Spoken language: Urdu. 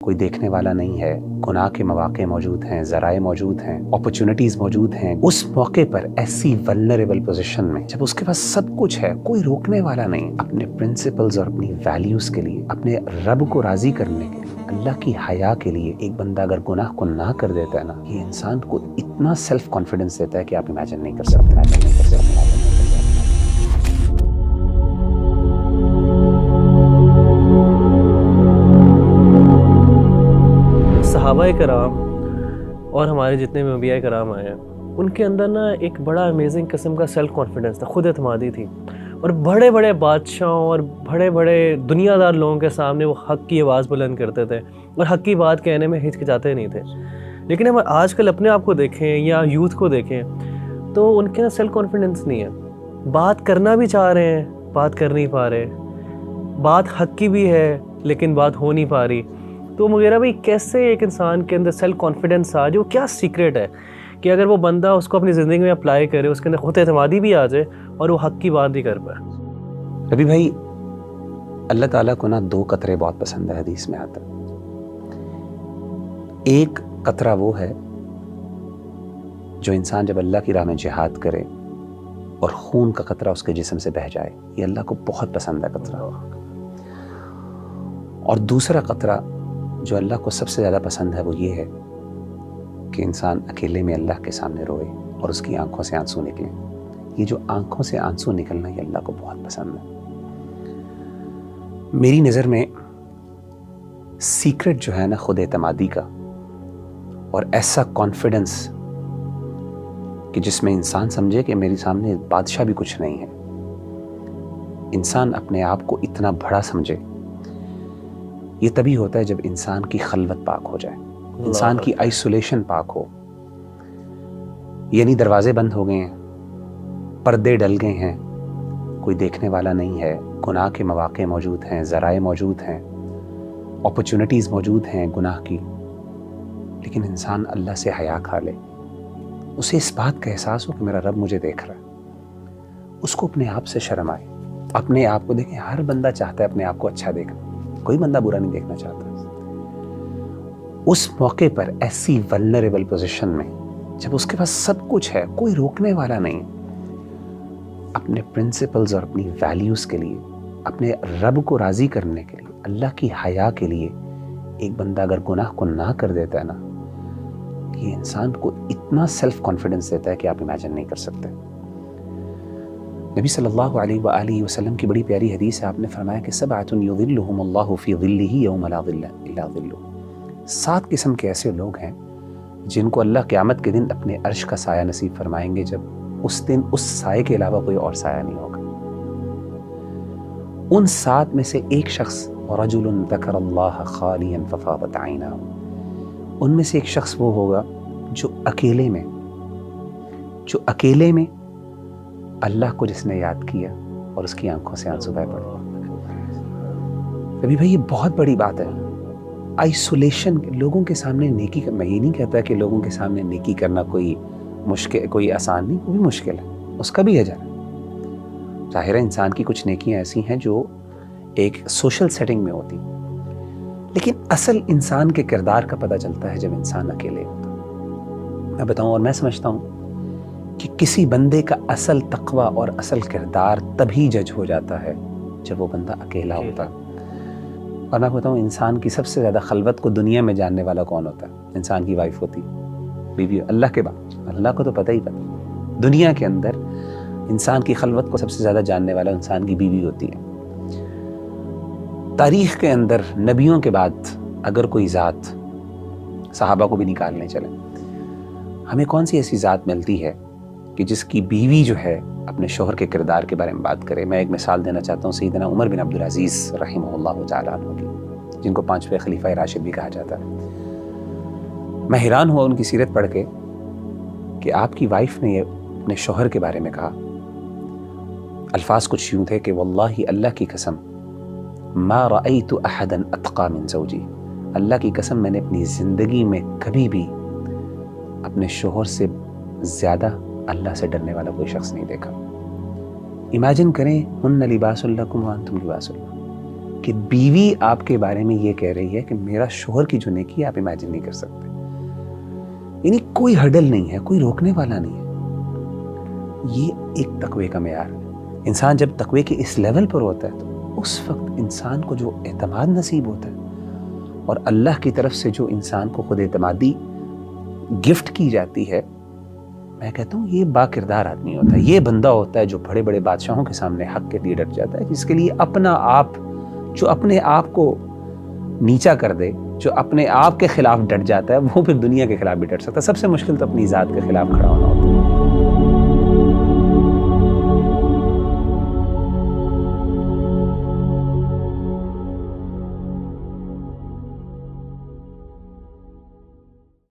کوئی دیکھنے والا نہیں ہے، گناہ کے مواقع موجود ہیں، ذرائع موجود ہیں، اپرچونٹیز موجود ہیں. اس موقع پر ایسی ولنریبل پوزیشن میں جب اس کے پاس سب کچھ ہے، کوئی روکنے والا نہیں، اپنے پرنسپلز اور اپنی ویلیوز کے لیے، اپنے رب کو راضی کرنے کے لیے، اللہ کی حیا کے لیے ایک بندہ اگر گناہ کو نہ کر دیتا ہے نا، یہ انسان کو اتنا سیلف کانفیڈنس دیتا ہے کہ آپ امیجن نہیں کر سکتے. صحابہ کرام اور ہمارے جتنے بھی انبیاء کرام آئے ہیں، ان کے اندر نا ایک بڑا امیزنگ قسم کا سیلف کانفیڈنس تھا، خود اعتمادی تھی، اور بڑے بڑے بادشاہوں اور بڑے بڑے دنیا دار لوگوں کے سامنے وہ حق کی آواز بلند کرتے تھے اور حق کی بات کہنے میں ہچکچاتے نہیں تھے. لیکن ہم آج کل اپنے آپ کو دیکھیں یا یوتھ کو دیکھیں تو ان کے اندر سیلف کانفیڈنس نہیں ہے. بات کرنا بھی چاہ رہے ہیں، بات کر نہیں پا رہے، بات حق کی بھی ہے لیکن بات ہو نہیں پا رہی. تو وغیرہ بھائی کیسے ایک انسان کے اندر سیلف کانفیڈنس آ جو کیا سیکریٹ ہے کہ اگر وہ بندہ اس کو اپنی زندگی میں اپلائی کرے، اس کے اندر خود اعتمادی بھی آ جائے اور وہ حق کی بات بھی کر پائے؟ ربی بھائی، اللہ تعالیٰ کو نا 2 قطرے بہت پسند ہے، حدیث میں آتا ہے. ایک قطرہ وہ ہے جو انسان جب اللہ کی راہ میں جہاد کرے اور خون کا قطرہ اس کے جسم سے بہہ جائے، یہ اللہ کو بہت پسند ہے قطرہ. اور دوسرا قطرہ جو اللہ کو سب سے زیادہ پسند ہے وہ یہ ہے کہ انسان اکیلے میں اللہ کے سامنے روئے اور اس کی آنکھوں سے آنسو نکلیں. یہ جو آنکھوں سے آنسو نکلنا یہ اللہ کو بہت پسند ہے. میری نظر میں سیکرٹ جو ہے نا خود اعتمادی کا، اور ایسا کانفیڈنس کہ جس میں انسان سمجھے کہ میری سامنے بادشاہ بھی کچھ نہیں ہے، انسان اپنے آپ کو اتنا بڑا سمجھے، یہ تبھی ہوتا ہے جب انسان کی خلوت پاک ہو جائے، انسان کی آئسولیشن پاک ہو. یعنی دروازے بند ہو گئے ہیں، پردے ڈل گئے ہیں، کوئی دیکھنے والا نہیں ہے، گناہ کے مواقع موجود ہیں، ذرائع موجود ہیں، اپرچونٹیز موجود ہیں گناہ کی، لیکن انسان اللہ سے حیا کھا لے، اسے اس بات کا احساس ہو کہ میرا رب مجھے دیکھ رہا ہے، اس کو اپنے آپ سے شرم آئے. اپنے آپ کو دیکھیں، ہر بندہ چاہتا ہے اپنے آپ کو اچھا دیکھنا، کوئی بندہ برا نہیں دیکھنا چاہتا. اس موقع پر ایسی ولنریبل پوزیشن میں جب اس کے پاس سب کچھ ہے، کوئی روکنے والا نہیں، اپنے پرنسپلز اور اپنی ویلیوز کے لیے، اپنے رب کو راضی کرنے کے لیے، اللہ کی حیا کے لیے ایک بندہ اگر گناہ کو نہ کر دیتا ہے نا، یہ انسان کو اتنا سیلف کانفیڈنس دیتا ہے کہ آپ امیجن نہیں کر سکتے. نبی صلی اللہ علیہ وآلہ وسلم کی بڑی پیاری حدیث ہے، آپ نے فرمایا کہ 7 یظلهم اللہ فی ظلہ یوم لا ظل الا ظلہ. 7 قسم کے ایسے لوگ ہیں جن کو اللہ قیامت کے دن اپنے عرش کا سایہ نصیب فرمائیں گے، جب اس دن اس سائے کے علاوہ کوئی اور سایہ نہیں ہوگا. ان 7 میں سے ایک شخص رجل ذکر اللہ خالیا ففاضت عیناہ، ان میں سے ایک شخص وہ ہوگا جو اکیلے میں اللہ کو جس نے یاد کیا اور اس کی آنکھوں سے آنسو بہہ پڑے. ابھی بھائی یہ بہت بڑی بات ہے. آئسولیشن، لوگوں کے سامنے نیکی کرنا، میں یہ نہیں کہتا کہ لوگوں کے سامنے نیکی کرنا کوئی مشکل، کوئی آسان نہیں، کوئی مشکل ہے، اس کا بھی اجر ہے. ظاہر ہے انسان کی کچھ نیکیاں ایسی ہیں جو ایک سوشل سیٹنگ میں ہوتی، لیکن اصل انسان کے کردار کا پتہ چلتا ہے جب انسان اکیلے ہوتا. میں بتاؤں، اور میں سمجھتا ہوں کہ کسی بندے کا اصل تقوی اور اصل کردار تبھی جج ہو جاتا ہے جب وہ بندہ اکیلا ہوتا ہے. اور میں بتاؤں، انسان کی سب سے زیادہ خلوت کو دنیا میں جاننے والا کون ہوتا ہے؟ انسان کی وائف ہوتی ہے، بیوی. اللہ کے بعد اللہ کو تو پتہ ہی پتہ، دنیا کے اندر انسان کی خلوت کو سب سے زیادہ جاننے والا انسان کی بیوی ہوتی ہے. تاریخ کے اندر نبیوں کے بعد اگر کوئی ذات، صحابہ کو بھی نکالنے چلیں، ہمیں کون سی ایسی ذات ملتی ہے کہ جس کی بیوی جو ہے اپنے شوہر کے کردار کے بارے میں بات کرے؟ میں ایک مثال دینا چاہتا ہوں سیدنا عمر بن عبدالعزیز رحمہ اللہ تعالیٰ عنہ کی، جن کو 5ویں خلیفہ راشد بھی کہا جاتا ہے. میں حیران ہوا ان کی سیرت پڑھ کے کہ آپ کی وائف نے یہ اپنے شوہر کے بارے میں کہا. الفاظ کچھ یوں تھے کہ واللہ، اللہ کی قسم، ما رأیت احدا اتقى من زوجی، اللہ کی قسم میں نے اپنی زندگی میں کبھی بھی اپنے شوہر سے زیادہ اللہ سے ڈرنے والا کوئی شخص نہیں دیکھا. امیجن کریں، ہن لباس لکم وانتم لباس لہن، کہ بیوی آپ کے بارے میں یہ کہہ رہی ہے کہ میرا شوہر کی جو نیکی ہے آپ امیجن نہیں کر سکتے. یعنی کوئی ہرڈل نہیں ہے, کوئی روکنے والا نہیں ہے. یہ ایک تقوی کا معیار ہے. انسان جب تقوی کے اس لیول پر ہوتا ہے تو اس وقت انسان کو جو اعتماد نصیب ہوتا ہے اور اللہ کی طرف سے جو انسان کو خود اعتمادی گفٹ کی جاتی ہے, میں کہتا ہوں یہ با کردار آدمی ہوتا ہے. یہ بندہ ہوتا ہے جو بڑے بڑے بادشاہوں کے سامنے حق کے لیے ڈٹ جاتا ہے, جس کے لیے اپنا آپ, جو اپنے آپ کو نیچا کر دے, جو اپنے آپ کے خلاف ڈٹ جاتا ہے, وہ پھر دنیا کے خلاف بھی ڈٹ سکتا ہے. سب سے مشکل تو اپنی ذات کے خلاف کھڑا ہونا ہوتا ہے.